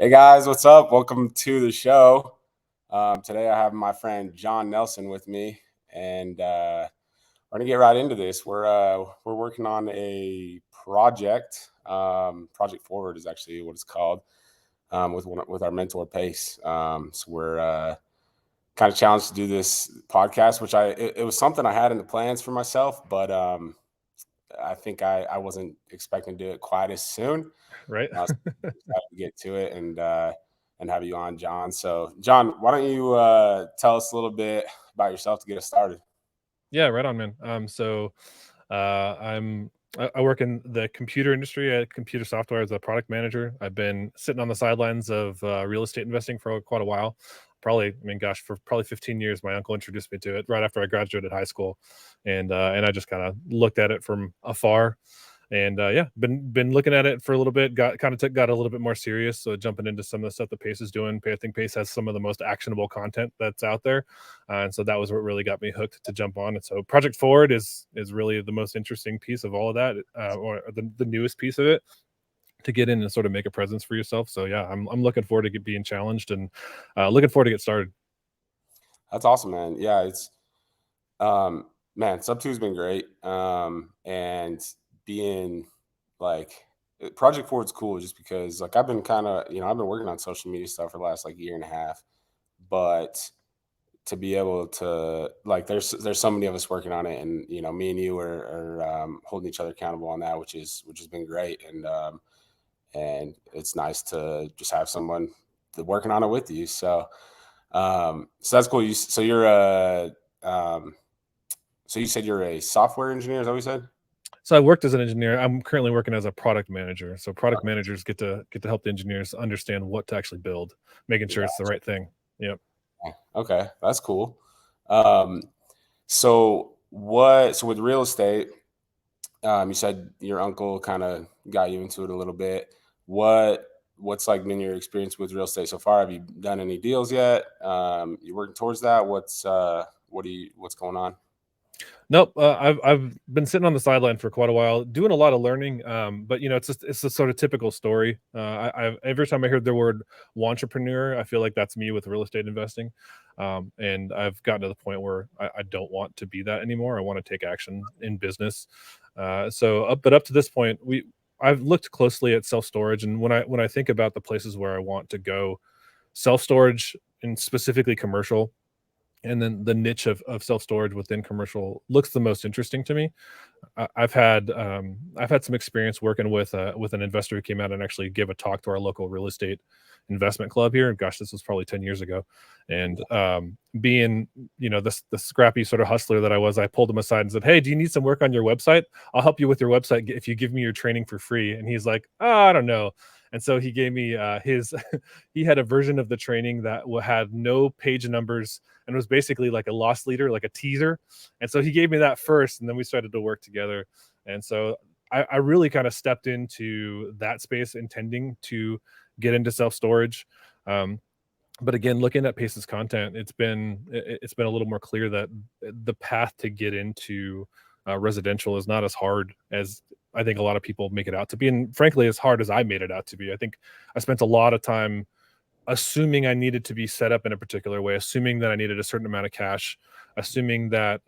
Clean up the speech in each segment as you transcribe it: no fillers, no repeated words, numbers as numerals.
Hey guys, what's up? Welcome to the show. Today I have my friend John Nelson with me, and we're gonna get right into this. We're working on a project. Project Forward is actually what it's called. With our mentor Pace. So we're kind of challenged to do this podcast, which it was something I had in the plans for myself, but I think I wasn't expecting to do it quite as soon. Right? So excited to get to it and have you on, John. So, John, why don't you tell us a little bit about yourself to get us started? Yeah, right on, man. I work in the computer industry at computer software as a product manager. I've been sitting on the sidelines of real estate investing for quite a while. Probably, I mean, gosh, for probably 15 years. My uncle introduced me to it right after I graduated high school, and I just kind of looked at it from afar. And yeah, been looking at it for a little bit. Got a little bit more serious. So jumping into some of the stuff that Pace is doing. I think Pace has some of the most actionable content that's out there, and so that was what really got me hooked to jump on. And so Project Forward is really the most interesting piece of all of that, or the newest piece of it to get in and sort of make a presence for yourself. So yeah, I'm looking forward to being challenged and looking forward to get started. That's awesome, man. Yeah, it's um, man, Sub 2 has been great. And being like Project Forward's cool just because like I've been kind of I've been working on social media stuff for the last like year and a half, but to be able to like there's so many of us working on it, and me and you are holding each other accountable on that, which has been great. And it's nice to just have someone working on it with you. So that's cool. Um so you said you're a software engineer, is that what you said? So I worked as an engineer. I'm currently working as a product manager. So product managers get to help the engineers understand what to actually build, making sure it's the right thing. Yep. Okay, that's cool. um so with real estate, you said your uncle kind of got you into it a little bit. What's like been your experience with real estate so far? Have you done any deals yet? You working towards that? What's going on? Nope. I've been sitting on the sideline for quite a while, doing a lot of learning. But it's a sort of typical story. Every time I hear the word entrepreneur, I feel like that's me with real estate investing. And I've gotten to the point where I don't want to be that anymore. I want to take action in business. But up to this point, I've looked closely at self storage, and when I think about the places where I want to go, self storage and specifically commercial and then the niche of self storage within commercial looks the most interesting to me. I've had some experience working with an investor who came out and actually gave a talk to our local real estate investment club here. And gosh, this was probably 10 years ago. And being the scrappy sort of hustler that I was, I pulled him aside and said, "Hey, do you need some work on your website? I'll help you with your website if you give me your training for free." And he's like, "Oh, I don't know." And so he gave me his he had a version of the training that had no page numbers and was basically like a loss leader, like a teaser. And so he gave me that first, and then we started to work together. And so I really kind of stepped into that space intending to get into self storage. Um, but again, looking at Pace's content, it's been a little more clear that the path to get into residential is not as hard as I think a lot of people make it out to be, and frankly, as hard as I made it out to be. I think I spent a lot of time assuming I needed to be set up in a particular way, assuming that I needed a certain amount of cash, assuming that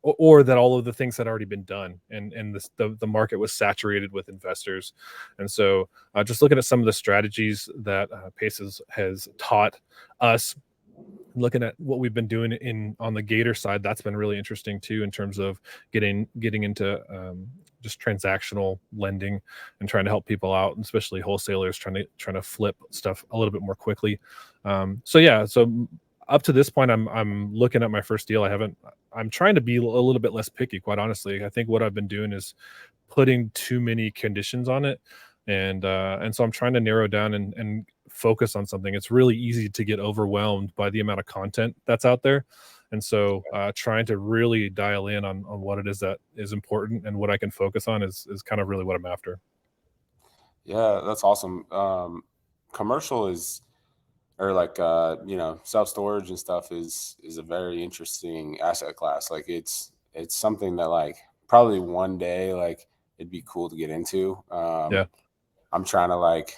or that all of the things had already been done, and the market was saturated with investors. And so, just looking at some of the strategies that Paces has taught us, looking at what we've been doing in on the Gator side, that's been really interesting too in terms of getting into just transactional lending and trying to help people out, and especially wholesalers trying to flip stuff a little bit more quickly. So yeah, so up to this point, I'm looking at my first deal. I'm trying to be a little bit less picky, quite honestly. I think what I've been doing is putting too many conditions on it, and so I'm trying to narrow down and focus on something. It's really easy to get overwhelmed by the amount of content that's out there, and so trying to really dial in on what it is that is important and what I can focus on is kind of really what I'm after. Yeah, that's awesome. Commercial is or like self storage and stuff is a very interesting asset class. Like it's something that like probably one day like it'd be cool to get into. Yeah. I'm trying to like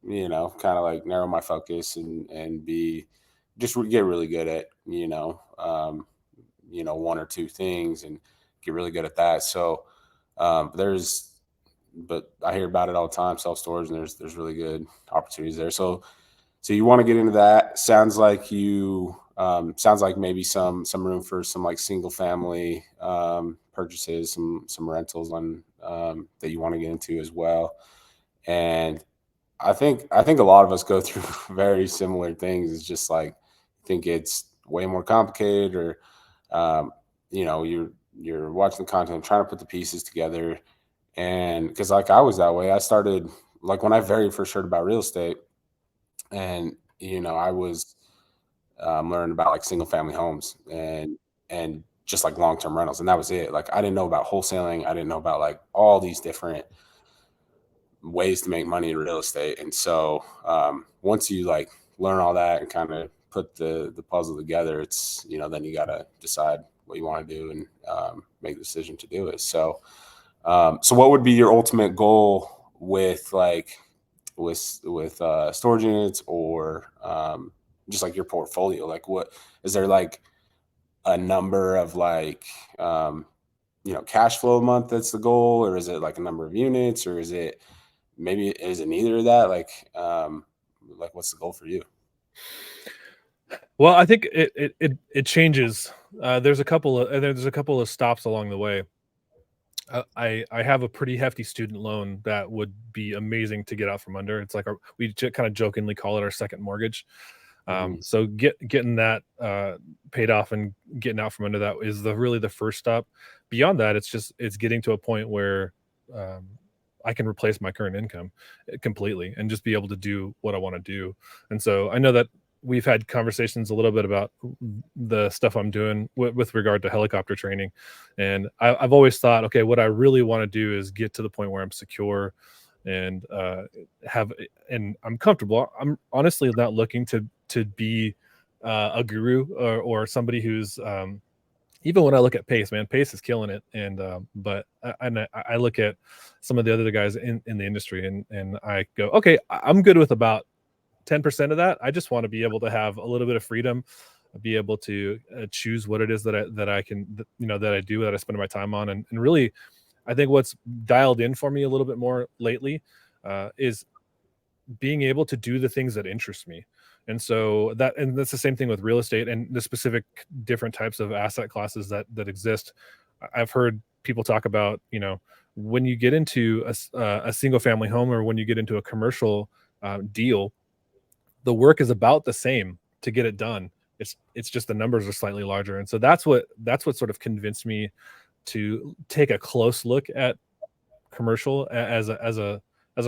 kind of like narrow my focus and be get really good at one or two things and get really good at that. So there's but I hear about it all the time, self storage, and there's really good opportunities there. So you want to get into that. Sounds like maybe some room for some like single family purchases, some rentals on that you want to get into as well. And I think a lot of us go through very similar things. It's just like think it's way more complicated, or um, you're watching the content, trying to put the pieces together. And because like I was that way, I started like when I very first heard about real estate, and I was learning about like single family homes and just like long term rentals, and that was it. Like I didn't know about wholesaling. I didn't know about like all these different ways to make money in real estate. And so once you like learn all that and kind of put the puzzle together, it's then you got to decide what you want to do and make the decision to do it. So what would be your ultimate goal with like with storage units, or just like your portfolio? Like, what is there like a number of like cash flow a month that's the goal, or is it like a number of units, or is it neither of that? Like what's the goal for you? Well, I think it changes. There's a couple of stops along the way. I have a pretty hefty student loan that would be amazing to get out from under. It's like kind of jokingly call it our second mortgage. Hmm. So getting that paid off and getting out from under that is really the first stop. Beyond that, it's getting to a point where um, I can replace my current income completely and just be able to do what I want to do. And so I know that we've had conversations a little bit about the stuff I'm doing with regard to helicopter training, and I've always thought, okay, what I really want to do is get to the point where I'm secure and have and I'm comfortable. I'm honestly not looking to be a guru or somebody who's even when I look at Pace, man, Pace is killing it. And but I look at some of the other guys in the industry, and I go, okay, I'm good with about 10% of that. I just want to be able to have a little bit of freedom, be able to choose what it is that I can, that I do, that I spend my time on. And really, I think what's dialed in for me a little bit more lately is being able to do the things that interest me. And that's the same thing with real estate and the specific different types of asset classes that exist. I've heard people talk about, when you get into a single family home, or when you get into a commercial deal, the work is about the same to get it done. It's just the numbers are slightly larger. And so that's what sort of convinced me to take a close look at commercial as a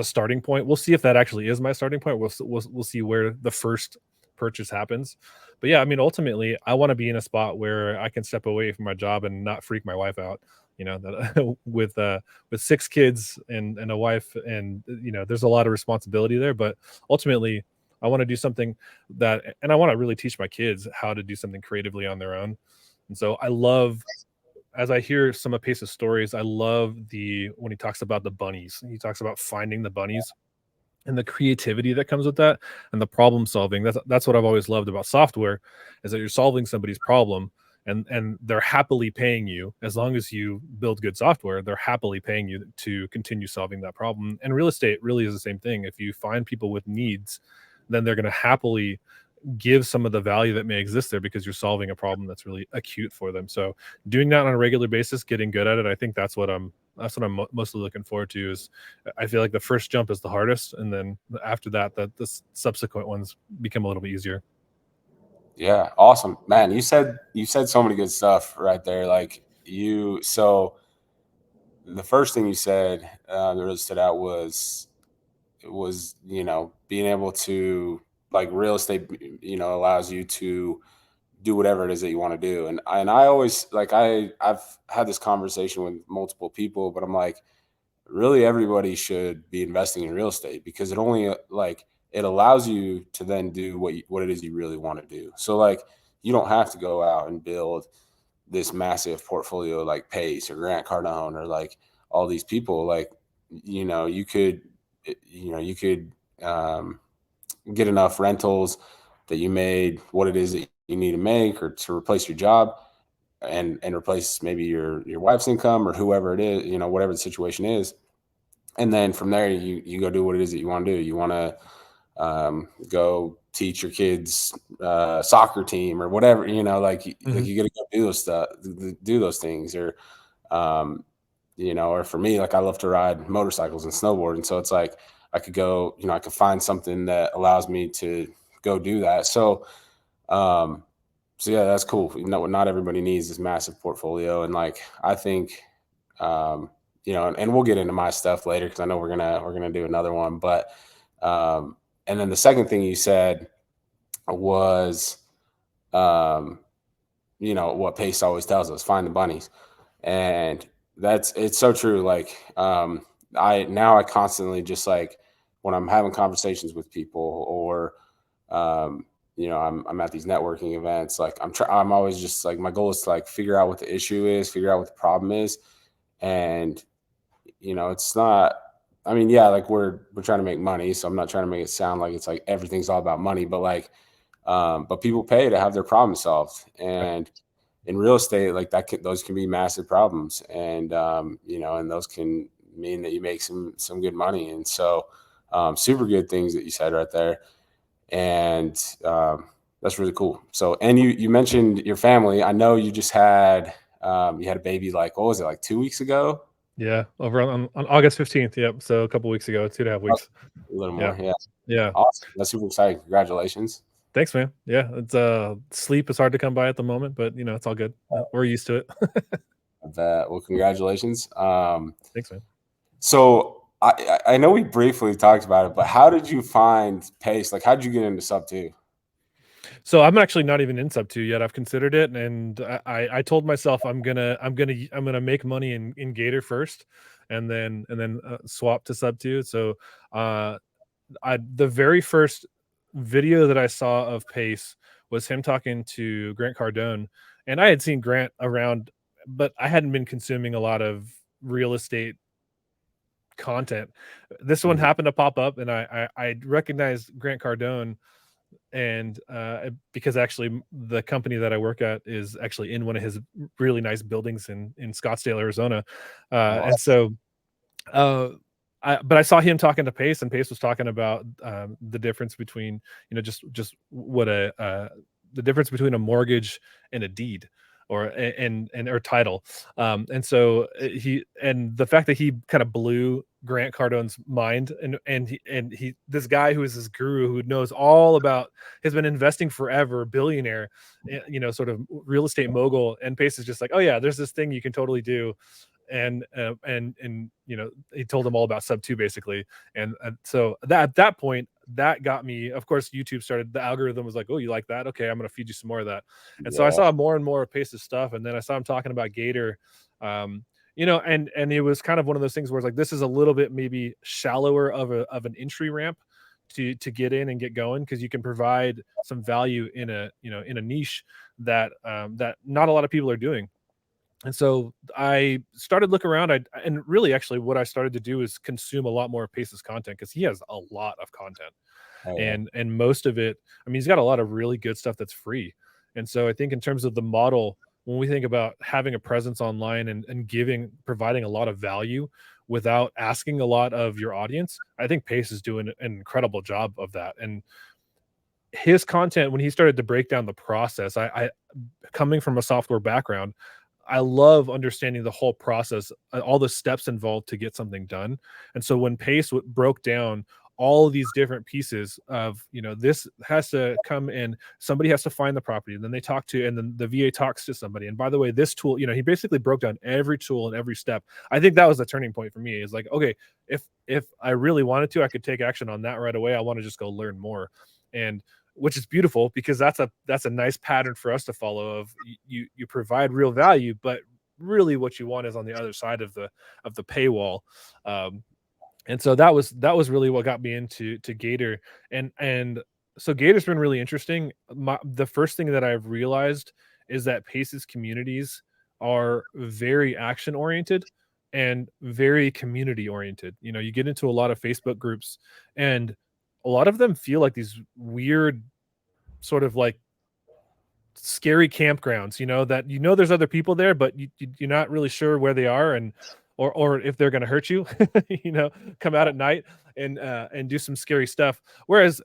starting point. We'll see if that actually is my starting point. We'll see where the first purchase happens. But yeah, I mean, ultimately, I want to be in a spot where I can step away from my job and not freak my wife out. That with six kids and a wife, and there's a lot of responsibility there. But ultimately, I want to do something and I want to really teach my kids how to do something creatively on their own. And so I love, as I hear some of Pace's stories, I love when he talks about the bunnies. He talks about finding the bunnies and the creativity that comes with that, and the problem solving. That's what I've always loved about software, is that you're solving somebody's problem, and they're happily paying you as long as you build good software. They're happily paying you to continue solving that problem. And real estate really is the same thing. If you find people with needs, then they're going to happily give some of the value that may exist there because you're solving a problem that's really acute for them. So doing that on a regular basis, getting good at it, I think that's what I'm mostly looking forward to. Is I feel like the first jump is the hardest, and then after that, the subsequent ones become a little bit easier. Yeah, awesome, man. You said so many good stuff right there. Like so the first thing you said that really stood out was being able to like real estate allows you to do whatever it is that you want to do. And I always like I've had this conversation with multiple people, but I'm like, really everybody should be investing in real estate because it only like it allows you to then do what it is you really want to do. So like you don't have to go out and build this massive portfolio like Pace or Grant Cardone or like all these people. Like you could um, get enough rentals that you made what it is that you need to make or to replace your job and replace maybe your wife's income or whoever it is, whatever the situation is. And then from there you go do what it is that you want to do. You want to go teach your kids soccer team or whatever, like Mhm. you got to go do those stuff, do those things. Or or for me, like I love to ride motorcycles and snowboard, and so it's like I could go, I could find something that allows me to go do that. Um so yeah, that's cool. Not everybody needs this massive portfolio, and like I think, um and we'll get into my stuff later because I know we're gonna do another one. But um and then the second thing you said was, um what Pace always tells us: find the bunnies. And it's so true. Like, I constantly just like when I'm having conversations with people, or I'm at these networking events, like I'm always just like, my goal is to like figure out what the issue is, figure out what the problem is. And it's not, I mean, yeah, like we're trying to make money, so I'm not trying to make it sound like it's like everything's all about money, but like, but people pay to have their problem solved. Right. And in real estate, like those can be massive problems. And and those can mean that you make some good money. And so, super good things that you said right there. And that's really cool. So, and you mentioned your family. I know you just had, you had a baby, like, what was it, like 2 weeks ago? Yeah, over on August 15th, yep, so a couple weeks ago, 2.5 Oh, weeks. a little Yeah, more, yeah. yeah. Awesome. That's super exciting. Congratulations. Thanks, man. Yeah, it's, sleep is hard to come by at the moment, but, it's all good. We're used to it. Well, congratulations. Thanks, man. So I know we briefly talked about it, but how did you find Pace? Like, how did you get into sub two? So I'm actually not even in sub 2 yet. I've considered it, and I told myself I'm gonna make money in Gator first, and then swap to sub 2. So, uh, I the very first video that I saw of Pace was him talking to Grant Cardone, and I had seen Grant around, but I hadn't been consuming a lot of real estate content. This one Mhm. happened to pop up, and I recognized Grant Cardone, and because actually the company that I work at is actually in one of his really nice buildings in Scottsdale, Arizona, and Awesome. so but I saw him talking to Pace, and Pace was talking about the difference between, just what the difference between a mortgage and a deed, and or title. And so he and the fact that he kind of blew Grant Cardone's mind, and he this guy who is this guru who knows all about, has been investing forever, billionaire, sort of real estate mogul. And Pace is just like, oh yeah, there's this thing you can totally do. And he told them all about sub 2 basically. And so that at that point, that got me. Of course, YouTube started, the algorithm was like, oh, you like that, okay, I'm going to feed you some more of that. And so I Yeah. saw more and more of Pace's stuff, and then I saw him talking about Gator. And it was kind of one of those things where it's like, this is a little bit maybe shallower of an entry ramp to get in and get going, because you can provide some value in a niche that not a lot of people are doing. And so I started looking around. And really, actually, what I started to do is consume a lot more of Pace's content, because he has a lot of content, Oh yeah. and most of it, I mean, he's got a lot of really good stuff that's free. And so I think in terms of the model, when we think about having a presence online, and providing a lot of value without asking a lot of your audience, I think Pace is doing an incredible job of that. And his content, when he started to break down the process, I coming from a software background, I love understanding the whole process, all the steps involved to get something done. And so when Pace broke down all of these different pieces of, this has to come in, somebody has to find the property, and then they talk to, and then the VA talks to somebody. And by the way, this tool, he basically broke down every tool and every step. I think that was the turning point for me. Is like, okay, if I really wanted to, I could take action on that right away. I want to just go learn more. And which is beautiful, because that's a nice pattern for us to follow, of you provide real value, but really what you want is on the other side of the paywall. um, and so that was really what got me into Gator. And so Gator's been really interesting. The first thing that I've realized is that Pace's communities are very action oriented and very community oriented. You get into a lot of Facebook groups, and a lot of them feel like these weird sort of like scary campgrounds, that there's other people there, but you're not really sure where they are, and or if they're going to hurt you, you know, come out at night and do some scary stuff. Whereas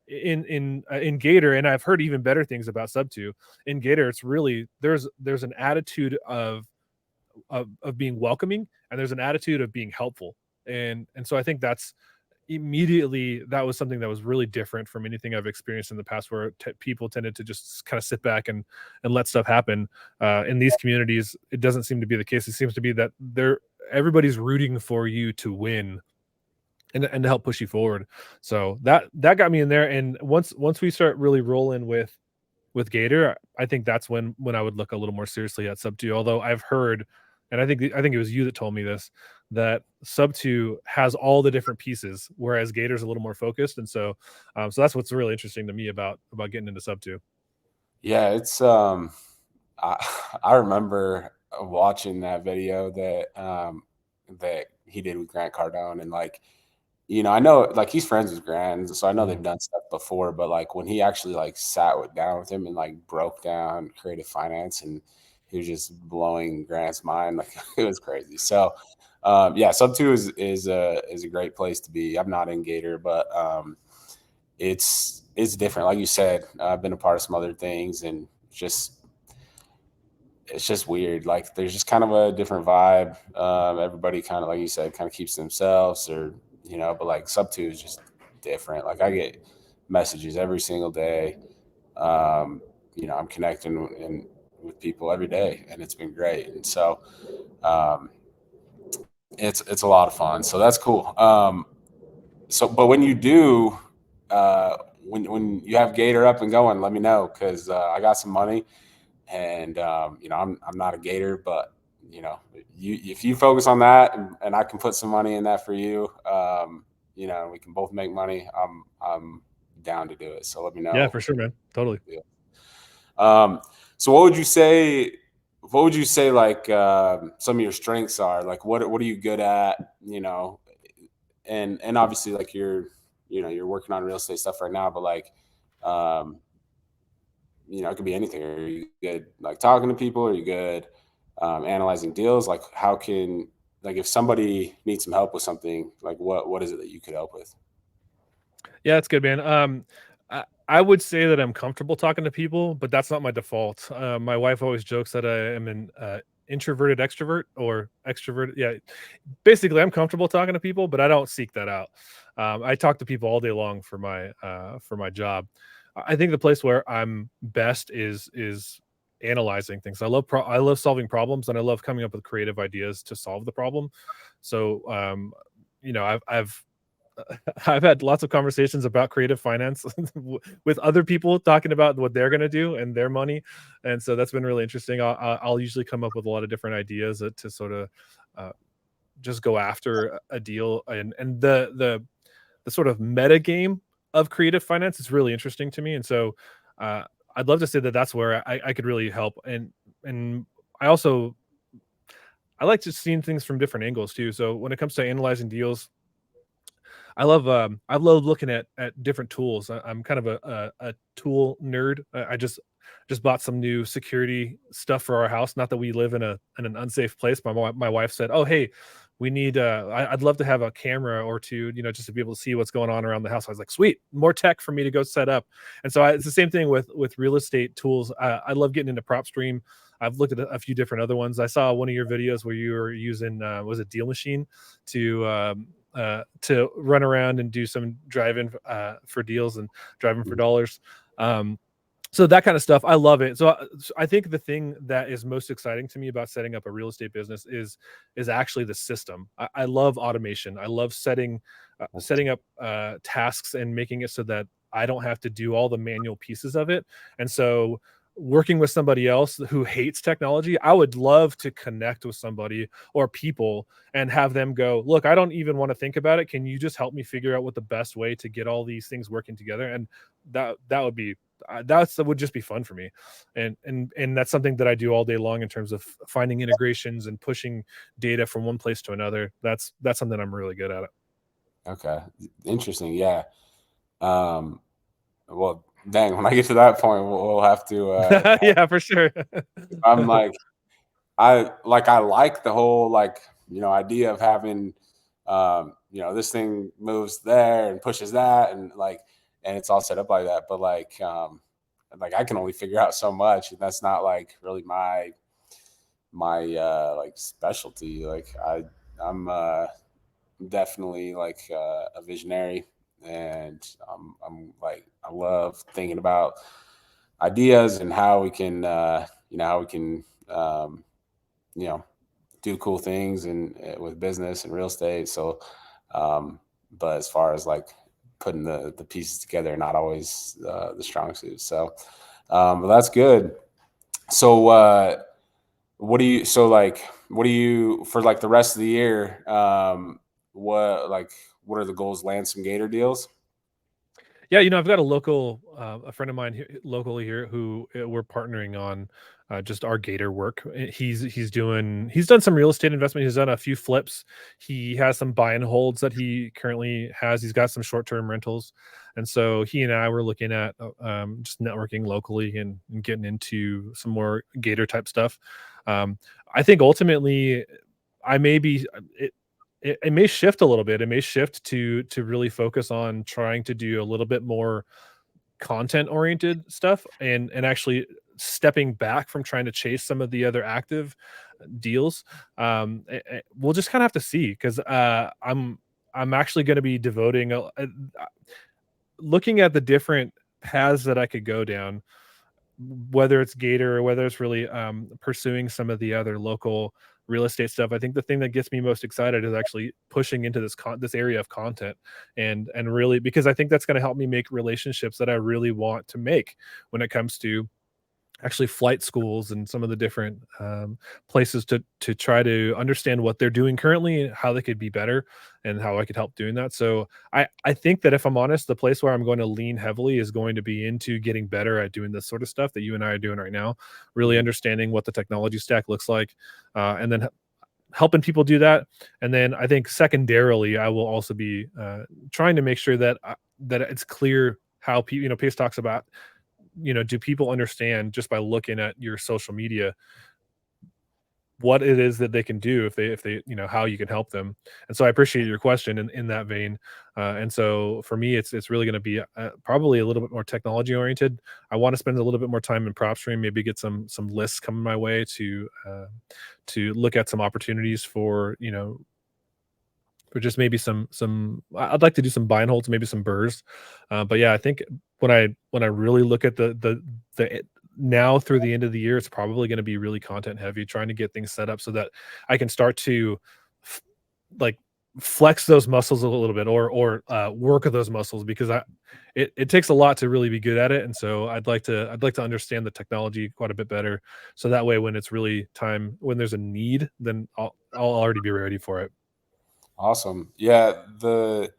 in Gator, and I've heard even better things about Sub 2. In Gator, it's really there's an attitude of being welcoming, and there's an attitude of being helpful. And so I think that's immediately that was something that was really different from anything I've experienced in the past, where people tended to just kind of sit back and let stuff happen. In these communities, it doesn't seem to be the case. It seems to be that everybody's rooting for you to win and to help push you forward. So that got me in there. And once we start really rolling with Gator, I think that's when I would look a little more seriously at Sub 2. Although I've heard, and I think it was you that told me this, that Sub 2 has all the different pieces, whereas Gator's a little more focused. And so that's what's really interesting to me about getting into Sub 2. Yeah, it's I, I remember watching that video that he did with Grant Cardone, and like, I know like he's friends with Grant, so I know they've Mhm. done stuff before, but like when he actually like sat down with him and like broke down creative finance, and he was just blowing Grant's mind, like it was crazy. So yeah, Sub 2 is a great place to be. I'm not in Gator, but it's different. Like you said, I've been a part of some other things, and just it's just weird. Like there's just kind of a different vibe. Everybody kind of, like you said, kind of keeps to themselves, or but like Sub 2 is just different. Like I get messages every single day. I'm connecting with people every day, and it's been great. And so um, it's a lot of fun. So that's cool. But when you do, when you have Gator up and going, let me know, because I got some money, and I'm not a Gator, but if you focus on that, and I can put some money in that for you, we can both make money. I'm down to do it. So let me Yeah, know. for sure, man. Totally. Yeah. Um, so what would you say? What would you say like some of your strengths are? Like what are you good at? And obviously like you're working on real estate stuff right now, but like um, it could be anything. Are you good like talking to people? Are you good analyzing deals? Like how can, like if somebody needs some help with something, like what is it that you could help with? Yeah, it's good, man. I would say that I'm comfortable talking to people, but that's not my default. My wife always jokes that I am an introverted extrovert or extrovert. Yeah, basically, I'm comfortable talking to people, but I don't seek that out. I talk to people all day long for my job. I think the place where I'm best is analyzing things. I love solving problems, and I love coming up with creative ideas to solve the problem. So I've I've had lots of conversations about creative finance with other people talking about what they're going to do and their money, and so that's been really interesting. I'll usually come up with a lot of different ideas to sort of uh, just go after a deal, and the sort of meta game of creative finance is really interesting to me, and so uh, I'd love to say that that's where I could really help, and I also I like just seeing things from different angles too. So when it comes to analyzing deals, I love looking at different tools. I'm kind of a tool nerd. I just bought some new security stuff for our house. Not that we live in an unsafe place. My wife said, "Oh, hey, we need. I'd love to have a camera or two, just to be able to see what's going on around the house." I was like, "Sweet, more tech for me to go set up." And so it's the same thing with real estate tools. I love getting into PropStream. I've looked at a few different other ones. I saw one of your videos where you were using was it Deal Machine to run around and do some driving for deals and driving for dollars. Um, so that kind of stuff, I love it. So I think the thing that is most exciting to me about setting up a real estate business is actually the system. I love automation. I love setting up tasks and making it so that I don't have to do all the manual pieces of it. And so working with somebody else who hates technology, I would love to connect with somebody or people and have them go, look, I don't even want to think about it. Can you just help me figure out what the best way to get all these things working together? And that would be that would just be fun for me, and that's something that I do all day long in terms of finding integrations and pushing data from one place to another. That's something I'm really good at. Okay, interesting. Yeah. Um, well, dang, when I get to that point, we'll have to. Yeah, for sure. I'm like, I like the whole like idea of having this thing moves there and pushes that and it's all set up like that. But like I can only figure out so much, and that's not like really my like specialty. I'm definitely like a visionary, and I'm like I love thinking about ideas and how we can how we can you know do cool things and with business and real estate. So, but as far as like putting the pieces together, not always the strong suit. So, but that's good. So, what do you for like the rest of the year? What are the goals? Land some Gator deals. Yeah, I've got a friend of mine here, locally here who we're partnering on just our gator work. He's done some real estate investment. He's done a few flips. He has some buy and holds that he currently has. He's got some short term rentals, and so he and I were looking at just networking locally and getting into some more gator type stuff. Um, I think ultimately, I may be. It may shift a little bit. It may shift to really focus on trying to do a little bit more content oriented stuff and actually stepping back from trying to chase some of the other active deals. We'll just kind of have to see because I'm actually going to be devoting looking at the different paths that I could go down, whether it's Gator or whether it's really pursuing some of the other local real estate stuff. I think the thing that gets me most excited is actually pushing into this area of content and really because I think that's going to help me make relationships that I really want to make when it comes to actually flight schools and some of the different places to try to understand what they're doing currently and how they could be better and how I could help doing that. So I think that if I'm honest, the place where I'm going to lean heavily is going to be into getting better at doing this sort of stuff that you and I are doing right now, really Mhm. understanding what the technology stack looks like, and then helping people do that. And then I think secondarily, I will also be trying to make sure that that it's clear how people, Pace talks about, do people understand just by looking at your social media what it is that they can do if they how you can help them. And so I appreciate your question in that vein. And so for me it's really going to be probably a little bit more technology oriented. I want to spend a little bit more time in prop stream, maybe get some lists coming my way to look at some opportunities for or just maybe I'd like to do some buy and holds, maybe some burrs. But yeah, I think when I really look at the now through the end of the year, it's probably going to be really content heavy, trying to get things set up so that I can start to f- like flex those muscles a little bit or work those muscles because it takes a lot to really be good at it. And so I'd like to understand the technology quite a bit better. So that way when it's really time when there's a need, then I'll already be ready for it. Awesome. Yeah, the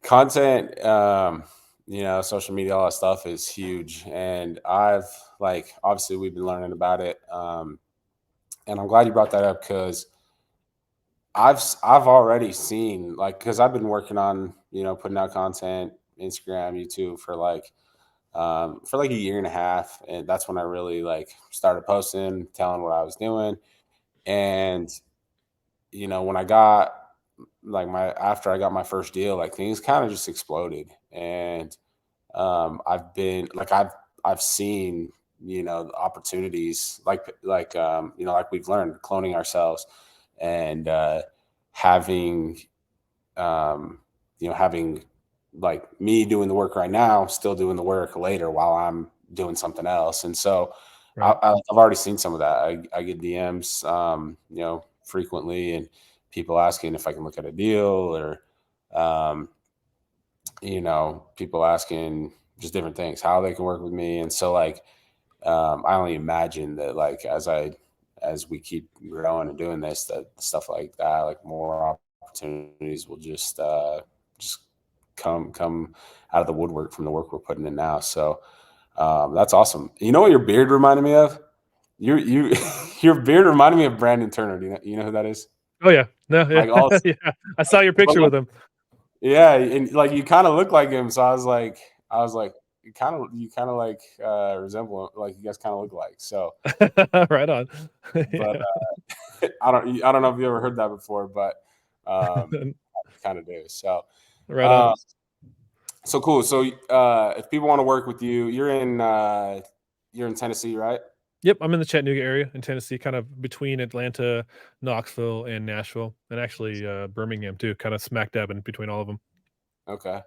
content, social media, all that stuff is huge, and I've like obviously we've been learning about it, and I'm glad you brought that up because I've already seen like because I've been working on putting out content, Instagram, YouTube for like a year and a half, and that's when I really like started posting, telling what I was doing, and when I got like my after I got my first deal, like things kind of just exploded, and I've seen the opportunities like we've learned cloning ourselves and having having like me doing the work right now, still doing the work later while I'm doing something else. And so Right. I've already seen some of that. I get DMs, frequently, and people asking if I can look at a deal or, um, people asking just different things, how they can work with me. And so I only imagine that as we keep growing and doing this, that stuff like that, like more opportunities will just come out of the woodwork from the work we're putting in now. So that's awesome. You know what your beard reminded me of? You your beard reminded me of Brandon Turner. Do you know who that is? Oh yeah. No, yeah. Like all Yeah. I saw your but picture with him. Yeah, and like you kind of look like him, so I was like, you kind of like resemble him, like you guys kind of look like. So, Right on. but Yeah. I don't know if you ever heard that before, but kind of do. So, Right on. uh, so cool. So, if people want to work with you, you're in Tennessee, right? Yep, I'm in the Chattanooga area in Tennessee, kind of between Atlanta, Knoxville, and Nashville, and actually Birmingham too, kind of smack dab in between all of them. Okay.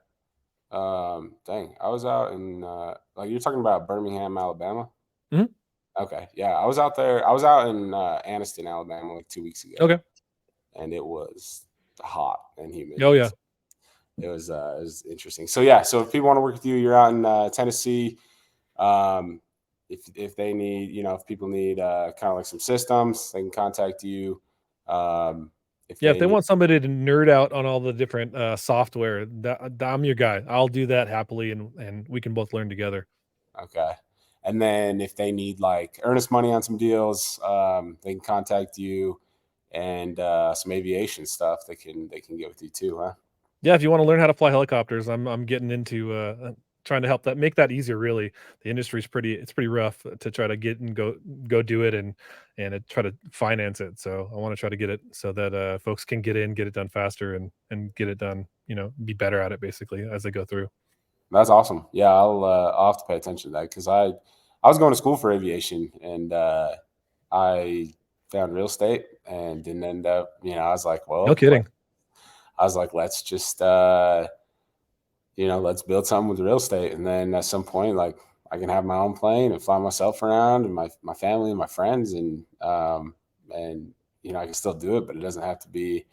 Dang, I was out in like you're talking about Birmingham, Alabama. Mhm. Okay, yeah, I was out there. I was out in Anniston, Alabama, like 2 weeks ago, Okay. and it was hot and humid. Oh yeah. It was interesting. So yeah, so if people want to work with you, you're out in Tennessee. Um, if they need, you know, if people need kind of like some systems, they can contact you. If Yeah, if they they need, want somebody to nerd out on all the different software, I'm your guy. I'll do that happily, and we can both learn together. okay, and then if they need like earnest money on some deals, they can contact you, and some aviation stuff they can get with you too, huh? Yeah, if you want to learn how to fly helicopters, I'm getting into trying to help that make that easier. Really, the industry's pretty rough to try to get and go do it and try to finance it. So I want to try to get it so that folks can get in, get it done faster, and get it done. Be better at it basically as they go through. That's awesome. Yeah, I'll have to pay attention to that because I was going to school for aviation and I found real estate and didn't end up. You know, I was like, No well, kidding. I was like, let's just you know, let's build something with real estate, and then at some point, like I can have my own plane and fly myself around and my family and my friends and you know I can still do it, but it doesn't have to be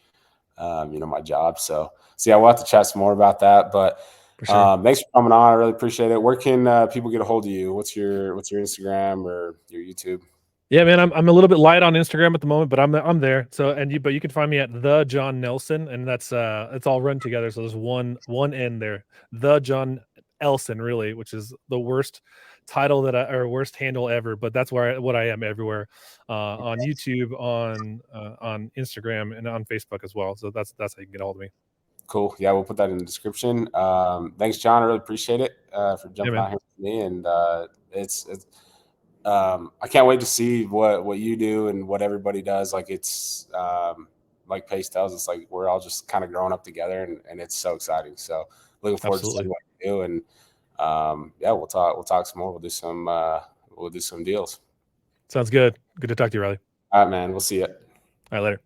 you know, my job. So yeah, we'll have to chat some more about that. But For sure. thanks for coming on. I really appreciate it. Where can people get a hold of you? What's your Instagram or your YouTube? Yeah, man, I'm a little bit light on Instagram at the moment, but I'm there. So but you can find me at the John Nelson, and that's it's all run together. So there's one N there, the John Elson, really, which is the worst title that I or worst handle ever. But that's what I am everywhere, on YouTube, on Instagram, and on Facebook as well. So that's how you can get a hold of me. Cool. Yeah, we'll put that in the description. Thanks, John. I really appreciate it for Yeah, jumping man, on here with me. And it's I can't wait to see what you do and what everybody does. Like it's like Pace tells us, like we're all just kind of growing up together, and it's so exciting. So looking forward to seeing absolutely. what you do. And yeah, we'll talk some more. We'll do some deals. Sounds good. Good to talk to you, Riley. All right, man. We'll see you. All right, later.